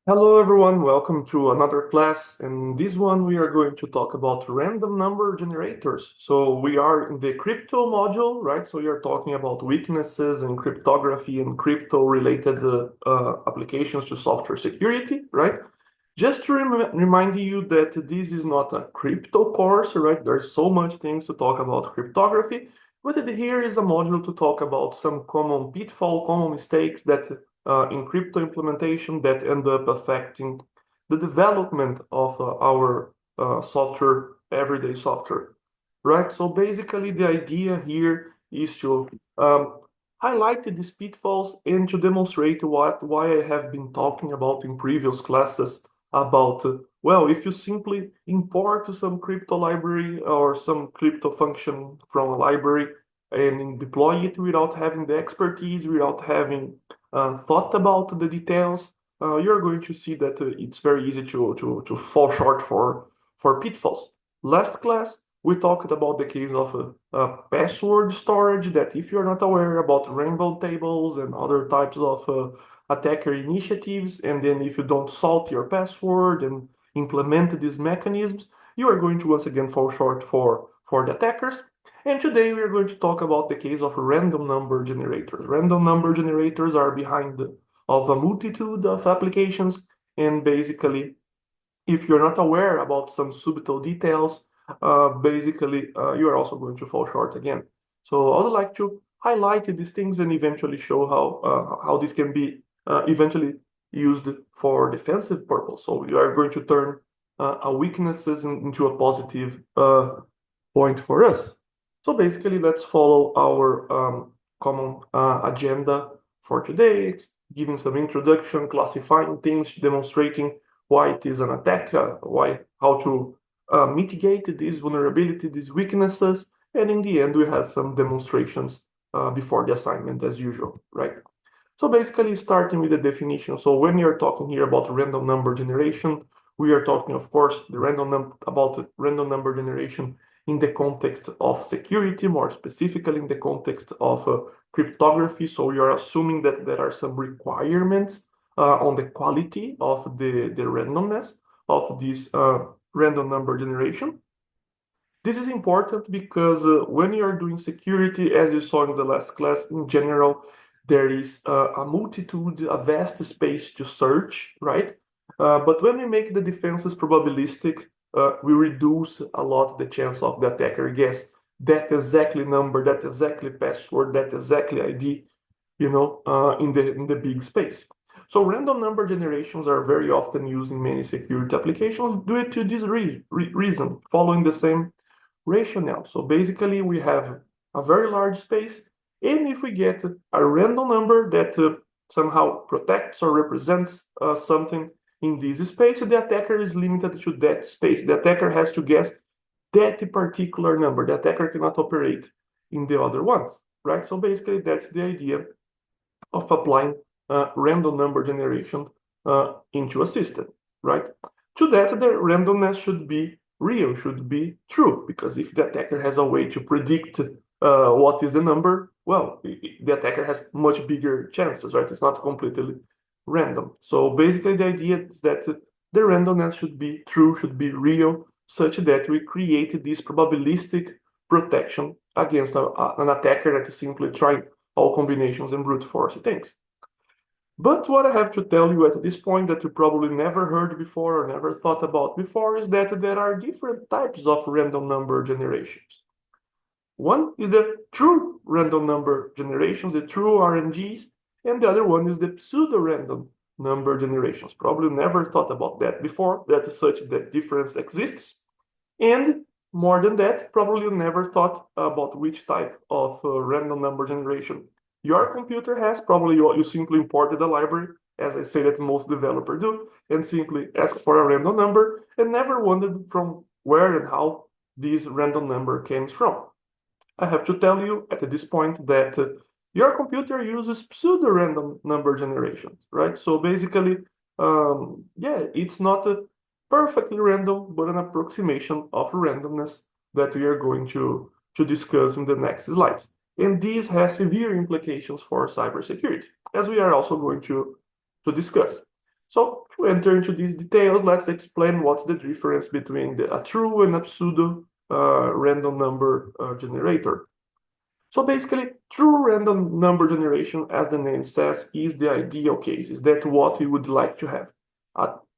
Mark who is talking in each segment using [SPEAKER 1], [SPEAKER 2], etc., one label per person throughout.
[SPEAKER 1] Hello everyone, welcome to another class. In this one, we are going to talk about random number generators. So we are in the crypto module, right? So we are talking about weaknesses in cryptography and crypto-related applications to software security, right? Just to remind you that this is not a crypto course, right? There's so much things to talk about cryptography, but here is a module to talk about some common pitfall, common mistakes that in crypto implementation that end up affecting the development of our software, everyday software, right? So basically, the idea here is to highlight these pitfalls and to demonstrate why I have been talking about in previous classes about, well, if you simply import some crypto library or some crypto function from a library and deploy it without having the expertise, without having thought about the details, you're going to see that it's very easy to fall short for pitfalls. Last class, we talked about the case of password storage, that if you're not aware about rainbow tables and other types of attacker initiatives, and then if you don't salt your password and implement these mechanisms, you are going to once again fall short for the attackers. And today we are going to talk about the case of random number generators. Random number generators are behind of a multitude of applications, and basically, if you're not aware about some subtle details, you are also going to fall short again. So I would like to highlight these things and eventually show how this can be eventually used for defensive purpose. So we are going to turn our weaknesses into a positive point for us. So basically, let's follow our common agenda for today. It's giving some introduction, classifying things, demonstrating why it is an attack, how to mitigate these vulnerability, these weaknesses, and in the end, we have some demonstrations before the assignment as usual, right? So basically, starting with the definition. So when you're talking here about random number generation, we are talking, of course, about random number generation in the context of security, more specifically in the context of cryptography. So you're assuming that there are some requirements on the quality of the randomness of this random number generation. This is important because when you are doing security, as you saw in the last class, in general, there is a multitude, a vast space to search, right? But when we make the defenses probabilistic, we reduce a lot the chance of the attacker guess that exactly number, that exactly password, that exactly ID, in the big space. So random number generations are very often used in many security applications due to this reason, following the same rationale. So basically, we have a very large space, and if we get a random number that somehow protects or represents something in this space, the attacker is limited to that space. The attacker has to guess that particular number. The attacker cannot operate in the other ones, right? So basically, that's the idea of applying random number generation into a system, right? To that, the randomness should be real, should be true, because if the attacker has a way to predict what is the number, well, the attacker has much bigger chances, right? It's not completely random. So basically, the idea is that the randomness should be true, should be real, such that we create this probabilistic protection against an attacker that is simply trying all combinations and brute force things. But what I have to tell you at this point that you probably never heard before or never thought about before is that there are different types of random number generations. One is the true random number generations, the true RNGs, and the other one is the pseudo-random number generations. Probably never thought about that before, that such that difference exists. And more than that, probably you never thought about which type of random number generation your computer has. Probably you simply imported a library, as I say that most developers do, and simply ask for a random number and never wondered from where and how this random number came from. I have to tell you at this point that your computer uses pseudo-random number generation, right? So basically, yeah, it's not perfectly random, but an approximation of randomness that we are going to discuss in the next slides. And this has severe implications for cybersecurity, as we are also going to discuss. So to enter into these details, let's explain what's the difference between a true and a pseudo random number generator. So basically, true random number generation, as the name says, is the ideal case. Is that what you would like to have?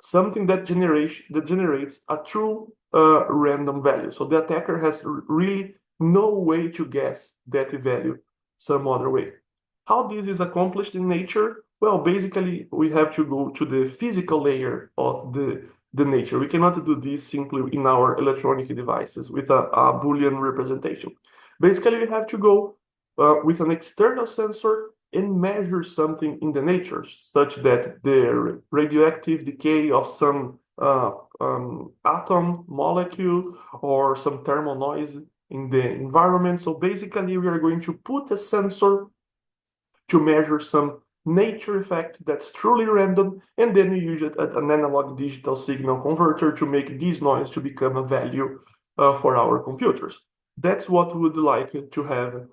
[SPEAKER 1] Something that generates a true random value. So the attacker has really no way to guess that value some other way. How this is accomplished in nature? Well, basically, we have to go to the physical layer of the nature. We cannot do this simply in our electronic devices with a Boolean representation. Basically, we have to go with an external sensor and measure something in the nature, such that the radioactive decay of some atom molecule or some thermal noise in the environment. So basically, we are going to put a sensor to measure some nature effect that's truly random, and then we use it at an analog digital signal converter to make this noise to become a value for our computers. That's what we would like to have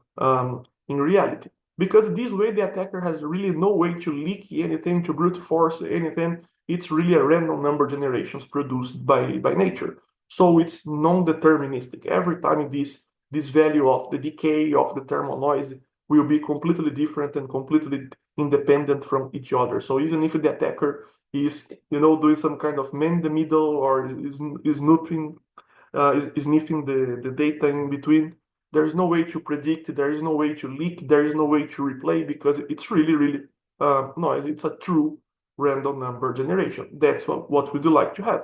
[SPEAKER 1] in reality. Because this way the attacker has really no way to leak anything, to brute force anything. It's really a random number generations produced by nature. So it's non-deterministic. Every time this value of the decay of the thermal noise will be completely different and completely independent from each other. So even if the attacker is, doing some kind of man in the middle or is snooping, is sniffing the data in between, there is no way to predict, there is no way to leak, there is no way to replay, because it's really noise. It's a true random number generation. That's what we do like to have.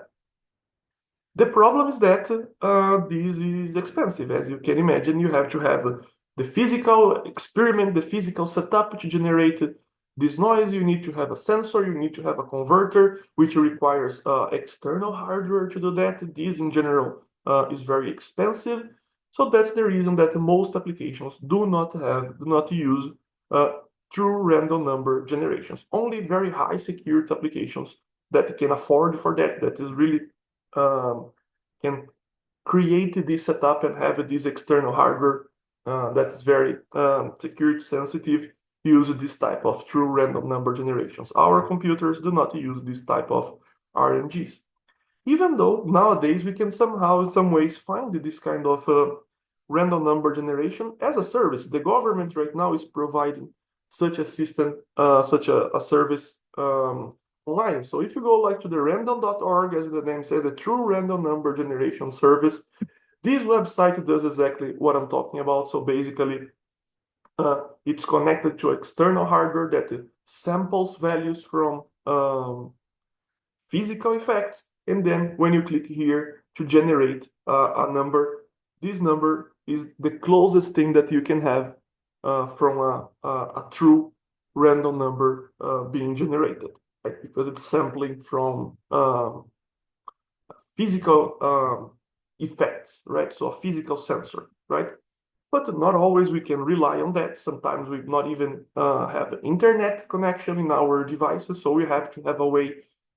[SPEAKER 1] The problem is that this is expensive. As you can imagine, you have to have the physical experiment, the physical setup to generate this noise. You need to have a sensor, you need to have a converter, which requires external hardware to do that. This in general is very expensive. So that's the reason that most applications do not use true random number generations. Only very high security applications that can afford for that is really can create this setup and have this external hardware that is very security sensitive, use this type of true random number generations. Our computers do not use this type of RNGs. Even though nowadays we can somehow, in some ways, find this kind of random number generation as a service. The government right now is providing such a system, such a service online. So if you go like to the random.org, as the name says, the true random number generation service, this website does exactly what I'm talking about. So basically, it's connected to external hardware that samples values from physical effects. And then when you click here to generate a number, this number is the closest thing that you can have from a true random number being generated, right? Because it's sampling from physical effects, right? So a physical sensor, right? But not always we can rely on that. Sometimes we not even have an internet connection in our devices, so we have to have a way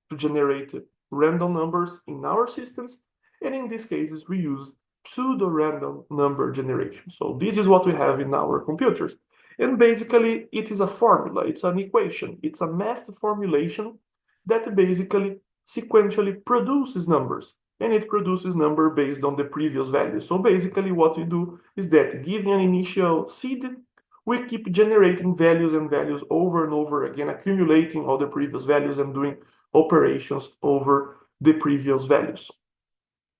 [SPEAKER 1] to generate random numbers in our systems. And in these cases, we use pseudo-random number generation. So this is what we have in our computers. And basically, it is a formula, it's an equation, it's a math formulation that basically sequentially produces numbers. And it produces number based on the previous value. So basically what we do is that given an initial seed, we keep generating values and values over and over again, accumulating all the previous values and doing operations over the previous values.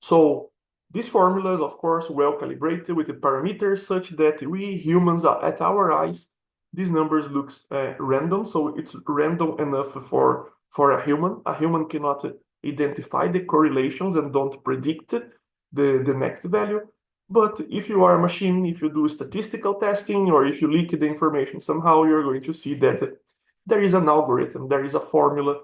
[SPEAKER 1] So this formula is, of course, well calibrated with the parameters such that we humans, at our eyes, these numbers looks random. So it's random enough for a human. A human cannot identify the correlations and don't predict the next value. But if you are a machine, if you do statistical testing, or if you leak the information somehow, you're going to see that there is an algorithm, there is a formula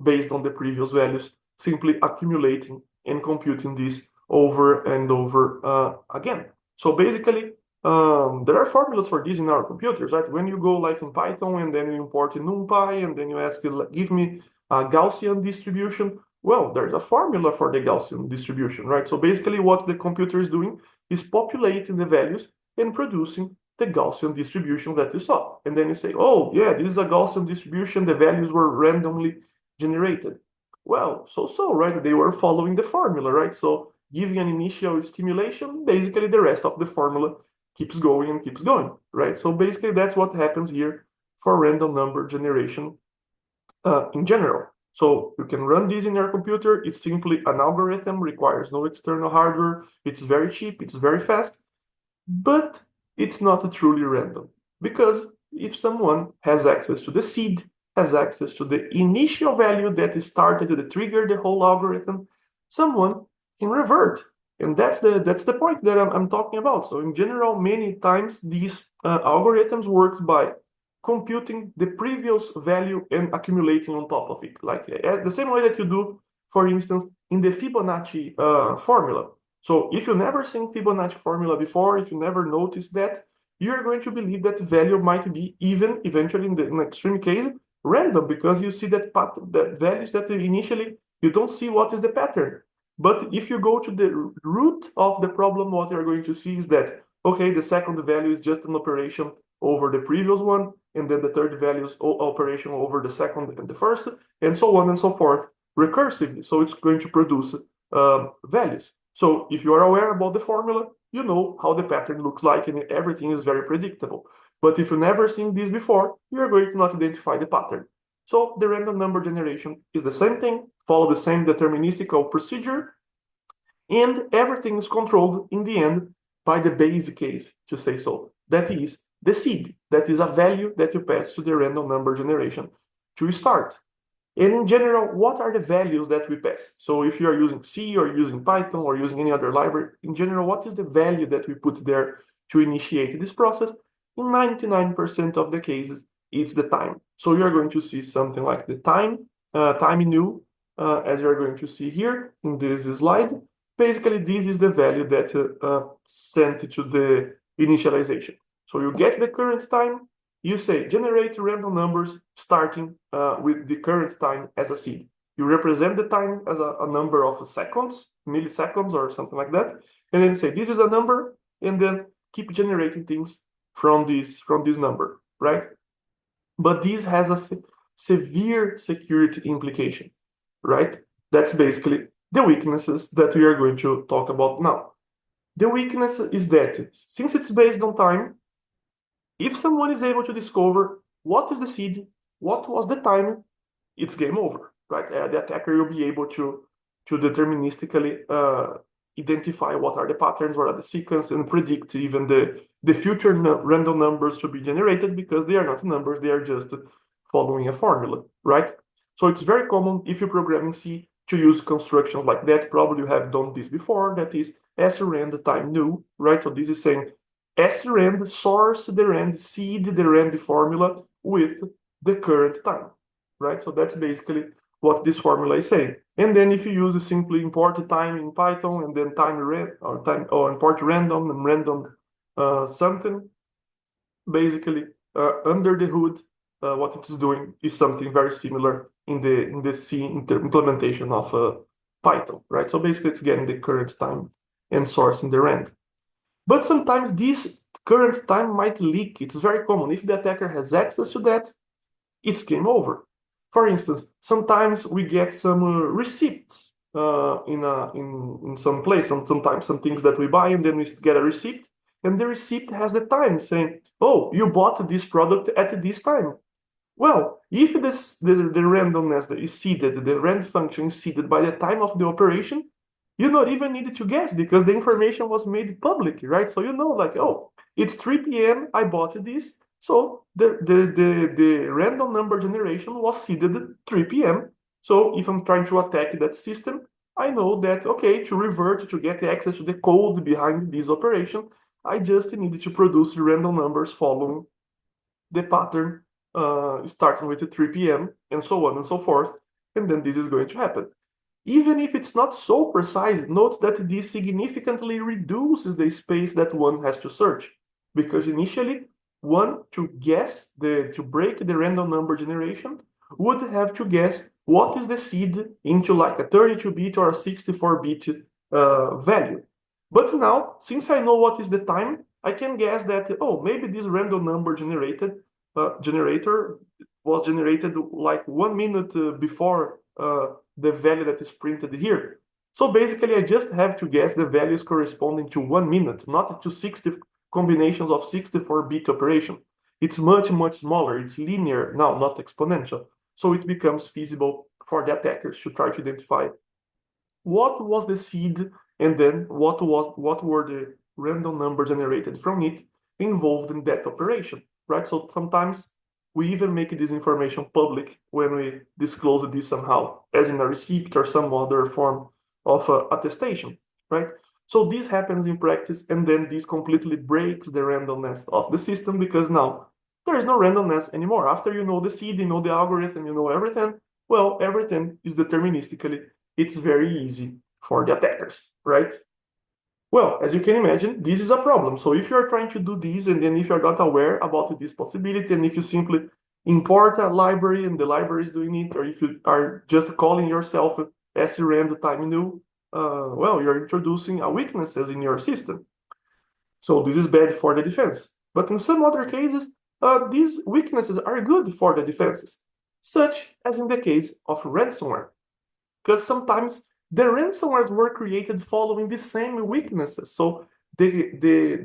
[SPEAKER 1] based on the previous values, simply accumulating and computing this over and over again. So basically, there are formulas for this in our computers, right? When you go like in Python and then you import in NumPy and then you ask, give me a Gaussian distribution, well, there's a formula for the Gaussian distribution, right? So basically what the computer is doing is populating the values and producing the Gaussian distribution that you saw. And then you say, oh, yeah, this is a Gaussian distribution. The values were randomly generated? Well, right? They were following the formula, right? So giving an initial stimulation, basically the rest of the formula keeps going and keeps going, right? So basically that's what happens here for random number generation in general. So you can run this in your computer. It's simply an algorithm, requires no external hardware. It's very cheap, it's very fast, but it's not truly random. Because if someone has access to the seed, has access to the initial value that started to trigger the whole algorithm, someone can revert. And that's the point that I'm talking about. So in general, many times these algorithms work by computing the previous value and accumulating on top of it, like the same way that you do, for instance, in the Fibonacci formula. So if you've never seen Fibonacci formula before, if you never noticed that, you're going to believe that value might be even eventually in the extreme case random, because you see that values that initially you don't see what is the pattern. But if you go to the root of the problem, what you're going to see is that, okay, the second value is just an operation over the previous one, and then the third value is operation over the second and the first, and so on and so forth, recursively. So it's going to produce values. So if you are aware about the formula, you know how the pattern looks like, and everything is very predictable. But if you've never seen this before, you're going to not identify the pattern. So the random number generation is the same thing, follow the same deterministical procedure, and everything is controlled in the end by the base case, to say so. That is the seed, that is a value that you pass to the random number generation to start. And in general, what are the values that we pass? So if you are using C or using Python or using any other library, in general, what is the value that we put there to initiate this process? In 99% of the cases, it's the time. So you're going to see something like the time new, as you're going to see here in this slide. Basically, this is the value that sent to the initialization. So you get the current time, you say generate random numbers starting with the current time as a seed. You represent the time as a number of seconds, milliseconds or something like that, and then say this is a number, and then keep generating things from this number, right? But this has a severe security implication, right? That's basically the weaknesses that we are going to talk about now. The weakness is that since it's based on time, if someone is able to discover what is the seed, what was the time, it's game over, right? The attacker will be able to deterministically identify what are the patterns, what are the sequence, and predict even the future random numbers to be generated, because they are not numbers, they are just following a formula, right? So it's very common if you program in C to use constructions like that. Probably you have done this before, that is srand time new, right? So this is saying srand source the rand, seed the rand formula with the current time, right? So that's basically what this formula is saying. And then if you use simply import time in Python and then import random and random something, basically under the hood, what it's doing is something very similar in the C implementation of Python, right? So basically it's getting the current time and sourcing the rand. But sometimes this current time might leak. It's very common. If the attacker has access to that, it's game over. For instance, sometimes we get some receipts in some place, sometimes some things that we buy, and then we get a receipt, and the receipt has the time saying, oh, you bought this product at this time. Well, if the randomness is seeded, the rand function is seeded by the time of the operation, you not even need to guess, because the information was made public, right? So you know, like, oh, it's 3 p.m., I bought this, so the random number generation was seeded at 3 p.m. So if I'm trying to attack that system, I know that, okay, to revert, to get access to the code behind this operation, I just need to produce random numbers following the pattern starting with the 3 p.m. and so on and so forth, and then this is going to happen. Even if it's not so precise, note that this significantly reduces the space that one has to search, because initially one to break the random number generation would have to guess what is the seed into like a 32-bit or a 64-bit value. But now, since I know what is the time, I can guess that, oh, maybe this random number generator was generated like 1 minute before the value that is printed here. So basically, I just have to guess the values corresponding to 1 minute, not to 60 combinations of 64-bit operation. It's much, much smaller. It's linear now, not exponential. So it becomes feasible for the attackers to try to identify what was the seed and then what were the random numbers generated from it involved in that operation, right? So sometimes we even make this information public when we disclose this somehow, as in a receipt or some other form of attestation, right? So this happens in practice, and then this completely breaks the randomness of the system because now there is no randomness anymore. After you know the seed, you know the algorithm, you know everything, well, everything is deterministically. It's very easy for the attackers, right? Well, as you can imagine, this is a problem. So if you're trying to do this, and then if you're not aware about this possibility, and if you simply import a library and the library is doing it, or if you are just calling yourself srand time new, well, you're introducing a weaknesses in your system. So this is bad for the defense. But in some other cases, these weaknesses are good for the defenses, such as in the case of ransomware. Because sometimes the ransomwares were created following the same weaknesses. So the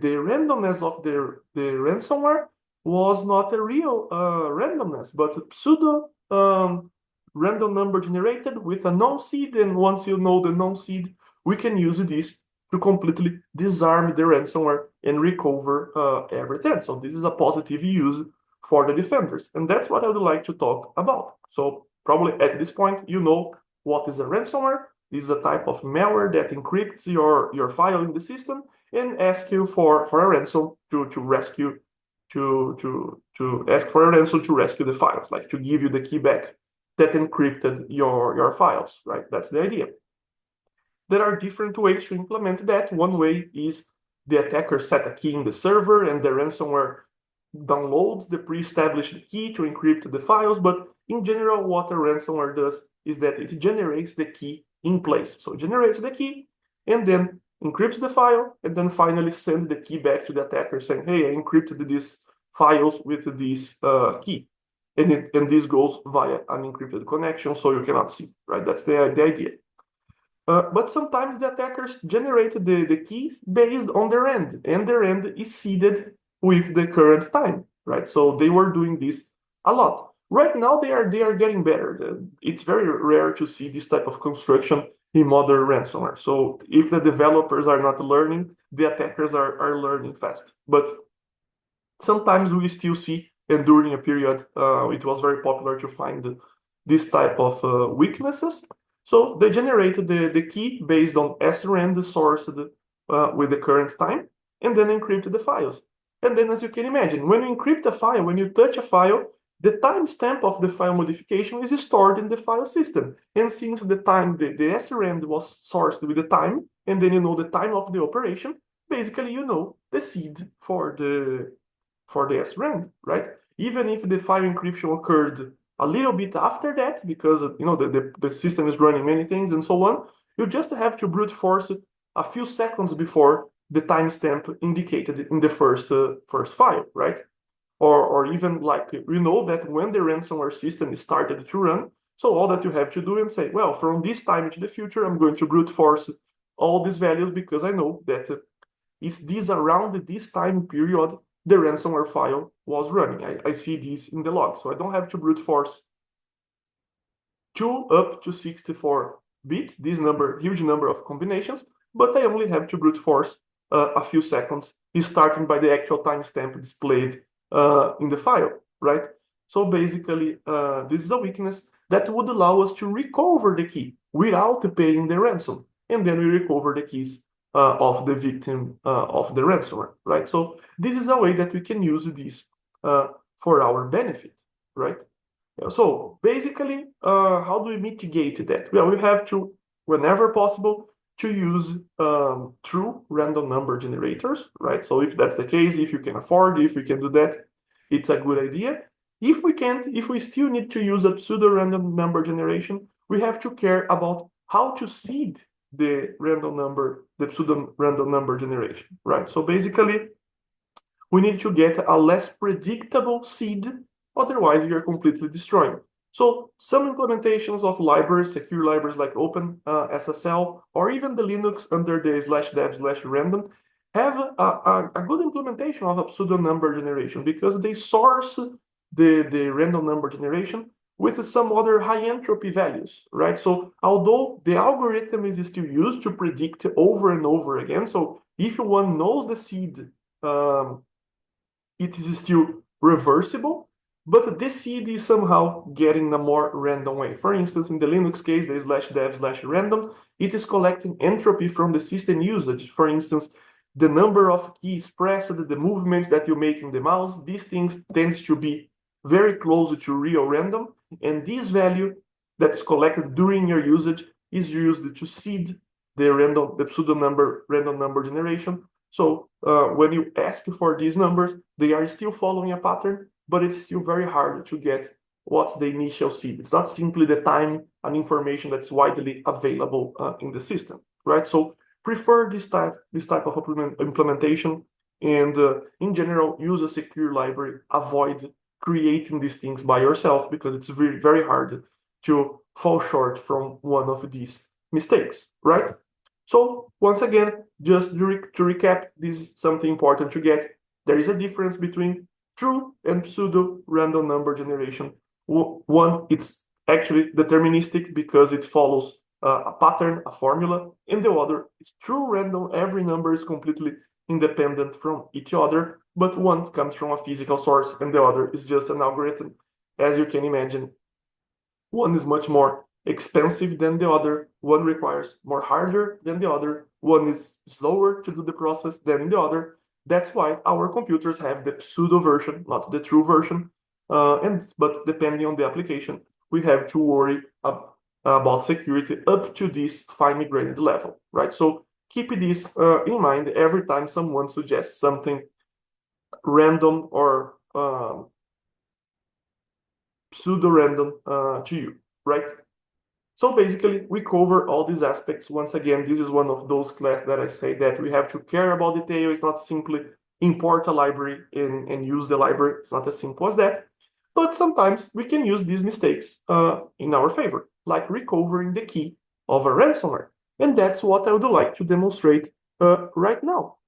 [SPEAKER 1] randomness of the ransomware was not a real randomness, but a pseudo random number generated with a known seed. And once you know the known seed, we can use this to completely disarm the ransomware and recover everything. So this is a positive use for the defenders. And that's what I would like to talk about. So probably at this point, you know what is a ransomware. This is a type of malware that encrypts your file in the system and asks you for a ransom to rescue to ask for a ransom to rescue the files, like to give you the key back that encrypted your files, right? That's the idea. There are different ways to implement that. One way is the attacker set a key in the server and the ransomware downloads the pre-established key to encrypt the files. But in general, what a ransomware does is that it generates the key in place. So it generates the key and then encrypts the file and then finally sends the key back to the attacker saying, hey, I encrypted these files with this key. And this goes via an encrypted connection, so you cannot see, right? That's the idea. But sometimes the attackers generate the keys based on their end, and their end is seeded with the current time, right? So they were doing this a lot. Right now, they are getting better. It's very rare to see this type of construction in modern ransomware. So if the developers are not learning, the attackers are learning fast. But sometimes we still see, and during a period, it was very popular to find this type of weaknesses. So they generated the key based on srand sourced with the current time, and then encrypted the files. And then, as you can imagine, when you encrypt a file, when you touch a file, the timestamp of the file modification is stored in the file system. And since the time the srand was sourced with the time, and then you know the time of the operation, basically you know the seed for the srand, right? Even if the file encryption occurred a little bit after that, because you know the system is running many things and so on, you just have to brute force it a few seconds before the timestamp indicated in the first file, right? Or even like you know that when the ransomware system is started to run, so all that you have to do and say, well, from this time into the future, I'm going to brute force all these values because I know that it's this around this time period the ransomware file was running. I see this in the log, so I don't have to brute force 2 up to 64-bit, this huge number of combinations, but I only have to brute force a few seconds, starting by the actual timestamp displayed in the file, right? So basically, this is a weakness that would allow us to recover the key without paying the ransom, and then we recover the keys of the victim of the ransomware, right? So this is a way that we can use this for our benefit, right? So basically, how do we mitigate that? Well, we have to, whenever possible, to use true random number generators, right? So if that's the case, if you can afford, if we can do that, it's a good idea. If we can't, if we still need to use a pseudo-random number generation, we have to care about how to seed the random number, the pseudo-random number generation, right? So basically, we need to get a less predictable seed otherwise you're completely destroying. So some implementations of libraries, secure libraries like OpenSSL, or even the Linux under the /dev/random, have a good implementation of a pseudo number generation because they source the random number generation with some other high entropy values, right? So although the algorithm is still used to predict over and over again, so if one knows the seed, it is still reversible, but the seed is somehow getting a more random way. For instance, in the Linux case, the /dev/random, it is collecting entropy from the system usage. For instance, the number of keys pressed, the movements that you make in the mouse, these things tends to be very close to real random, and this value that's collected during your usage is used to seed the pseudo number random number generation. So when you ask for these numbers, they are still following a pattern, but it's still very hard to get what's the initial seed. It's not simply the time and information that's widely available in the system, right? So prefer this type of implementation, and in general, use a secure library. Avoid creating these things by yourself because it's very, very hard to fall short from one of these mistakes, right? So once again, just to recap, this is something important to get. There is a difference between true and pseudo random number generation. One, it's actually deterministic because it follows a pattern, a formula, and the other is true random. Every number is completely independent from each other, but one comes from a physical source and the other is just an algorithm. As you can imagine, one is much more expensive than the other, one requires more hardware than the other, one is slower to do the process than the other. That's why our computers have the pseudo version, not the true version. But depending on the application, we have to worry about security up to this finely grained level, right? So keep this in mind every time someone suggests something random or pseudo-random to you, right? So basically, we cover all these aspects. Once again, this is one of those classes that I say that we have to care about detail. It's not simply import a library and use the library. It's not as simple as that. But sometimes we can use these mistakes in our favor, like recovering the key of a ransomware. And that's what I would like to demonstrate right now.